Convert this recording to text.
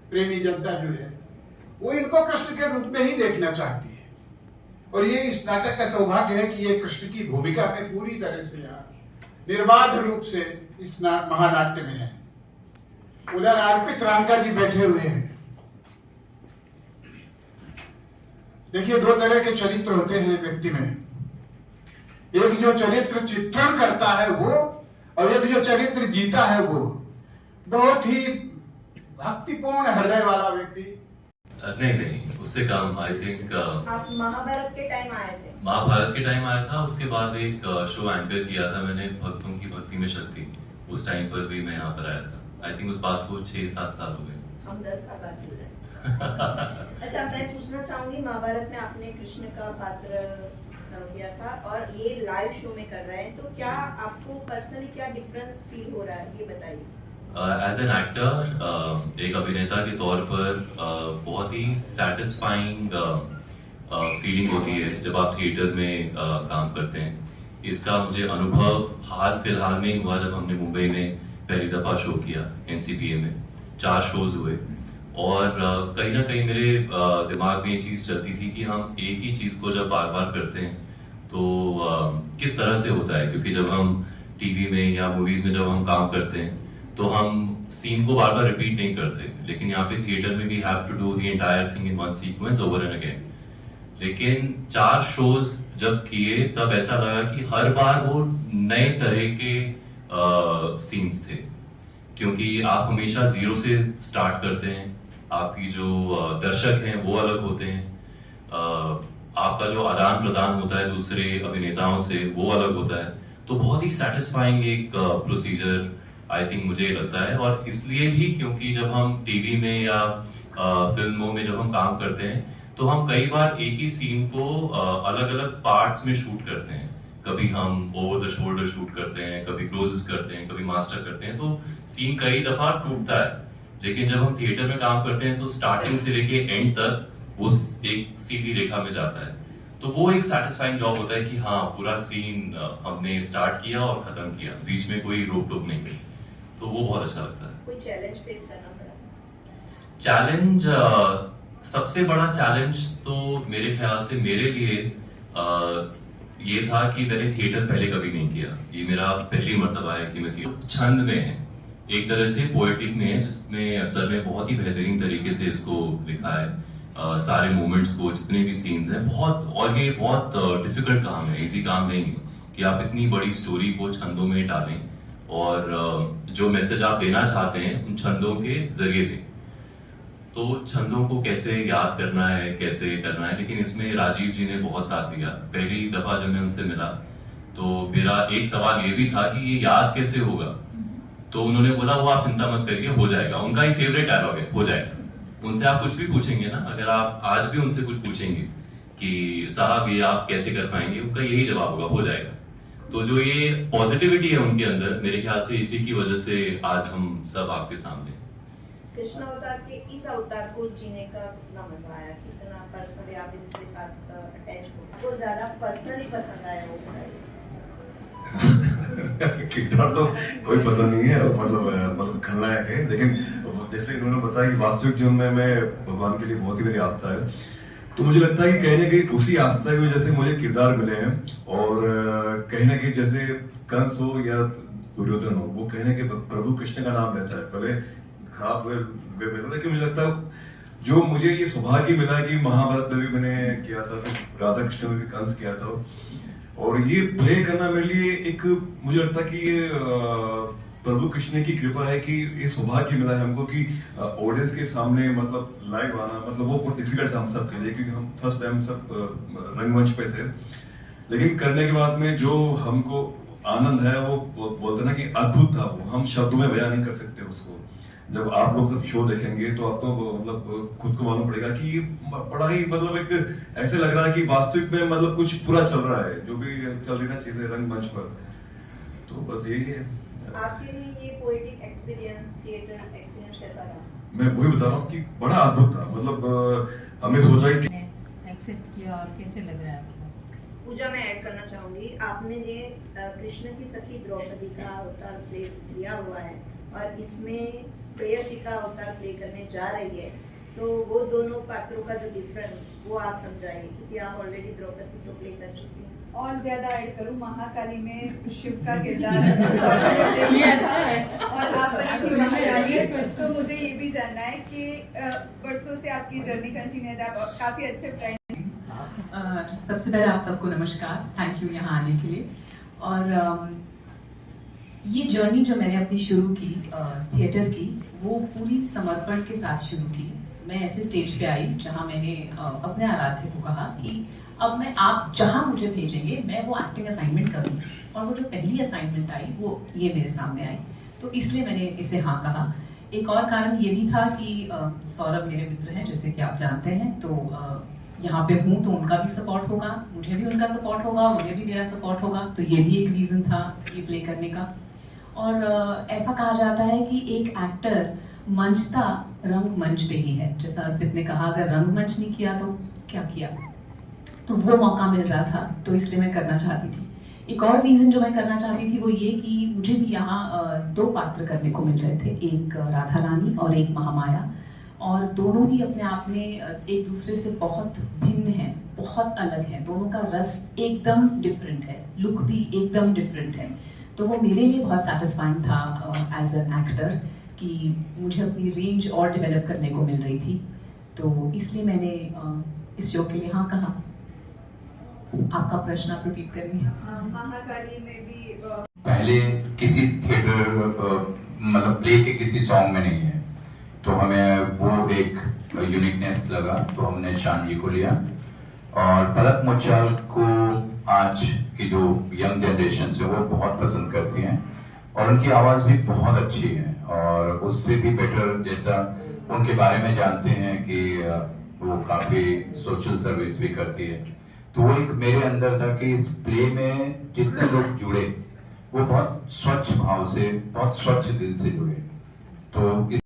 प्रेमी जनता जो है वो इनको कृष्ण के रूप में ही देखना चाहती है। और ये इस नाटक का सौभाग्य है कि ये कृष्ण की भूमिका में पूरी तरह से यहाँ निर्बाध रूप से इस महानाट्य में है। उधर अर्पित रांका जी बैठे हुए हैं। देखिए, दो तरह के चरित्र होते हैं व्यक्ति में। एक जो चरित्र चित्रण करता है वो, और एक जो चरित्र जीता है वो। बहुत ही भक्तिपूर्ण हृदय वाला व्यक्ति। नहीं, उससे कम। आई थिंक आप महाभारत के टाइम आए थे? महाभारत के टाइम आया था। उसके बाद एक शो एंकर किया था मैंने, भक्तों की भक्ति में शक्ति। उस टाइम पर भी मैं यहाँ पर आया था। आई थिंक उस बात को 6-7 साल हो गए। हम 10 साल बाद जुड़ रहे हैं। अच्छा, मैं पूछना चाहूंगी, महाभारत में आपने कृष्ण का पात्र किया था और ये लाइव शो में कर रहे हैं, तो क्या आपको पर्सनली क्या डिफरेंस फील हो रहा है, ये बताइए। एज एन एक्टर, एक अभिनेता के तौर पर बहुत ही सेटिस्फाइंग फीलिंग होती है जब आप थिएटर में काम करते हैं। इसका मुझे अनुभव हाल फिलहाल में हुआ जब हमने मुंबई में पहली दफा शो किया NCPA में। 4 शोज हुए और कहीं ना कहीं मेरे दिमाग में ये चीज चलती थी कि हम एक ही चीज को जब बार बार करते हैं तो किस तरह से होता है। क्योंकि जब हम टीवी में या मूवीज में जब हम काम करते हैं तो हम सीन को बार बार रिपीट नहीं करते, लेकिन यहाँ पे थिएटर में we have to do the entire thing in one sequence over and again. लेकिन 4 शोज जब किए तब ऐसा लगा कि हर बार वो नए तरह के सीन्स थे, क्योंकि आप हमेशा 0 से स्टार्ट करते हैं। आपकी जो दर्शक हैं वो अलग होते हैं, आपका जो आदान प्रदान होता है दूसरे अभिनेताओं से वो अलग होता है। तो बहुत ही सेटिस्फाइंग एक प्रोसीजर आई थिंक मुझे लगता है। और इसलिए भी क्योंकि जब हम टीवी में या फिल्मों में जब हम काम करते हैं तो हम कई बार एक ही सीन को अलग अलग पार्ट्स में शूट करते हैं। कभी हम ओवर द शोल्डर शूट करते हैं, कभी क्लोजेस करते हैं, कभी मास्टर करते हैं, तो सीन कई दफा टूटता है। लेकिन जब हम थिएटर में काम करते हैं तो स्टार्टिंग से लेके एंड तक वो एक सीधी रेखा में जाता है। तो वो एक सेटिस्फाइंग जॉब होता है कि हाँ, पूरा सीन हमने स्टार्ट किया और खत्म किया, बीच में कोई रोक टोक नहीं हुई। तो वो बहुत अच्छा लगता है। कोई चैलेंज फेस करना पड़ा? चैलेंज, सबसे बड़ा चैलेंज तो मेरे ख्याल से मेरे लिए ये था कि मैंने थिएटर पहले कभी नहीं किया। ये मेरा पहली मर्तबा है कि मैं छंद में है, एक तरह से पोएटिक में है, जिसमें सर ने बहुत ही बेहतरीन तरीके से इसको लिखा है। सारे मोमेंट्स को, जितने भी सीन्स हैं, बहुत, और ये बहुत डिफिकल्ट काम है, इजी काम नहीं है कि आप इतनी बड़ी स्टोरी को छंदों में डालें और जो मैसेज आप देना चाहते हैं उन छंदों के जरिए दें। तो छंदों को कैसे याद करना है, कैसे करना है, लेकिन इसमें राजीव जी ने बहुत साथ दिया। पहली दफा जब मैं उनसे मिला तो मेरा एक सवाल ये भी था कि ये याद कैसे होगा। तो उन्होंने बोला वो आप चिंता मत करिए, हो जाएगा। उनका ही फेवरेट डायलॉग है, हो जाएगा। उनसे आप कुछ भी पूछेंगे ना, अगर आप आज भी उनसे कुछ पूछेंगे कि साहब ये आप कैसे कर पाएंगे, उनका यही जवाब होगा, हो जाएगा। तो जो ये पॉजिटिविटी है उनके अंदर, मेरे ख्याल से इसी की वजह से आज हम सब आपके सामने। कृष्ण अवतार के इस अवतार को जीने का कितना मजा आया, कितना पर्सनली आप इसके साथ अटैच हो, आपको ज्यादा पर्सनली पसंद आया वो बताइए। किरदार तो कोई पसंद नहीं है, मतलब खलनायक है। लेकिन जैसे इन्होंने बताया कि वास्तविक जीवन में मैं भगवान के लिए बहुत ही मेरी आस्था है, तो मुझे लगता है कि कहीं ना कहीं उसी आस्था की वजह से मुझे किरदार मिले हैं। और कहीं ना कहीं जैसे कंस हो या दुर्योधन हो, वो कहीं ना कहीं प्रभु कृष्ण का नाम लेता है, भले खराब वे में। लेकिन मुझे लगता है जो मुझे ये सौभाग्य मिला कि महाभारत में भी मैंने किया था, तो राधा कृष्ण में भी कंस किया था, और ये प्ले करना मेरे लिए एक, मुझे लगता है कि ये प्रभु कृष्ण की कृपा है कि ये सौभाग्य मिला है हमको कि ऑडियंस के सामने मतलब लाइव आना, मतलब वो बहुत डिफिकल्ट था हम सब के लिए, क्योंकि हम फर्स्ट टाइम सब रंगमंच पे थे। लेकिन करने के बाद में जो हमको आनंद है वो बोलते ना कि अद्भुत था, वो हम शब्दों में बयान नहीं कर सकते उसको। जब आप लोग सब शो देखेंगे तो आपको मतलब खुद को मालूम पड़ेगा कि ये बड़ा ही मतलब एक ऐसे लग रहा है कि वास्तविक में मतलब कुछ पूरा चल रहा है, जो भी चल रही ना चीजें रंगमंच पर। तो बस यही है। आपके लिए ये पोएटिक एक्सपीरियंस, थिएटर एक्सपीरियंस कैसा रहा? मैं वही बता रहा हूँ कि बड़ा अद्भुत था। मतलब हमने सोचा कि एक्सेप्ट किया, और कैसे लग रहा है आपको? पूजा मैं ऐड करना चाहूंगी, आपने ये कृष्ण की सखी द्रौपदी का अवतार लिया हुआ है और इसमें प्रेयसी का अवतार प्ले करने जा रही है, तो वो दोनों पात्रों का जो डिफरेंस वो आप समझाइए, क्योंकि आप ऑलरेडी द्रौपदी तो प्ले कर चुकी हैं। और ज्यादा ऐड करूं, महाकाली में शिव का किरदार प्ले किया था और आप बनी थी महाकाली, तो मुझे ये भी जानना है कि वर्षों से आपकी जर्नी कंटिन्यू है, आप काफी अच्छे फ्रेंड। सबसे पहले आप सबको नमस्कार, थैंक यू यहाँ आने के लिए। और ये जर्नी जो मैंने अपनी शुरू की थिएटर की, वो पूरी समर्पण के साथ शुरू की। मैं ऐसे स्टेज पे आई जहाँ मैंने अपने आराध्य को कहा कि अब मैं, आप जहाँ मुझे भेजेंगे मैं वो एक्टिंग असाइनमेंट करूँ। और वो जो पहली असाइनमेंट आई वो ये मेरे सामने आई, तो इसलिए मैंने इसे हाँ कहा। एक और कारण ये भी था कि सौरभ मेरे मित्र हैं, जैसे कि आप जानते हैं, तो यहाँ पे हूँ तो उनका भी सपोर्ट होगा, मुझे भी उनका सपोर्ट होगा, उन्हें भी मेरा सपोर्ट होगा, तो ये भी एक रीज़न था ये प्ले करने का। और ऐसा कहा जाता है कि एक एक्टर मंचता रंगमंच पे ही है। जैसा अर्पित ने कहा, अगर रंगमंच नहीं किया तो क्या किया, तो वो मौका मिल रहा था, तो इसलिए मैं करना चाहती थी। एक और रीज़न जो मैं करना चाहती थी वो ये कि मुझे भी यहाँ 2 पात्र करने को मिल रहे थे, एक राधा रानी और एक महामाया, और दोनों ही अपने आप में एक दूसरे से बहुत भिन्न हैं, बहुत अलग हैं। दोनों का रस एकदम डिफरेंट है, लुक भी एकदम डिफरेंट है। तो वो मेरे लिए बहुत सेटिस्फाइंग था एज एन एक्टर कि मुझे अपनी रेंज और डेवलप करने को मिल रही थी, तो इसलिए मैंने इस शो के लिए हाँ कहा। आपका प्रश्न आप रिपीट करेंगे? महाकाली में भी पहले किसी थिएटर मतलब प्ले के किसी सॉन्ग में नहीं है, तो हमें वो एक यूनिकनेस लगा, तो हमने शान जी को लिया। और पलक मुच्छाल को आज की जो यंग जनरेशन है वो बहुत पसंद करती हैं, और उनकी आवाज भी बहुत अच्छी है। और उससे भी बेटर, जैसा उनके बारे में जानते हैं कि वो काफी सोशल सर्विस भी करती है, तो वो एक मेरे अंदर था कि इस प्ले में जितने लोग जुड़े वो बहुत स्वच्छ भाव से, बहुत स्वच्छ दिल से जुड़े। तो इस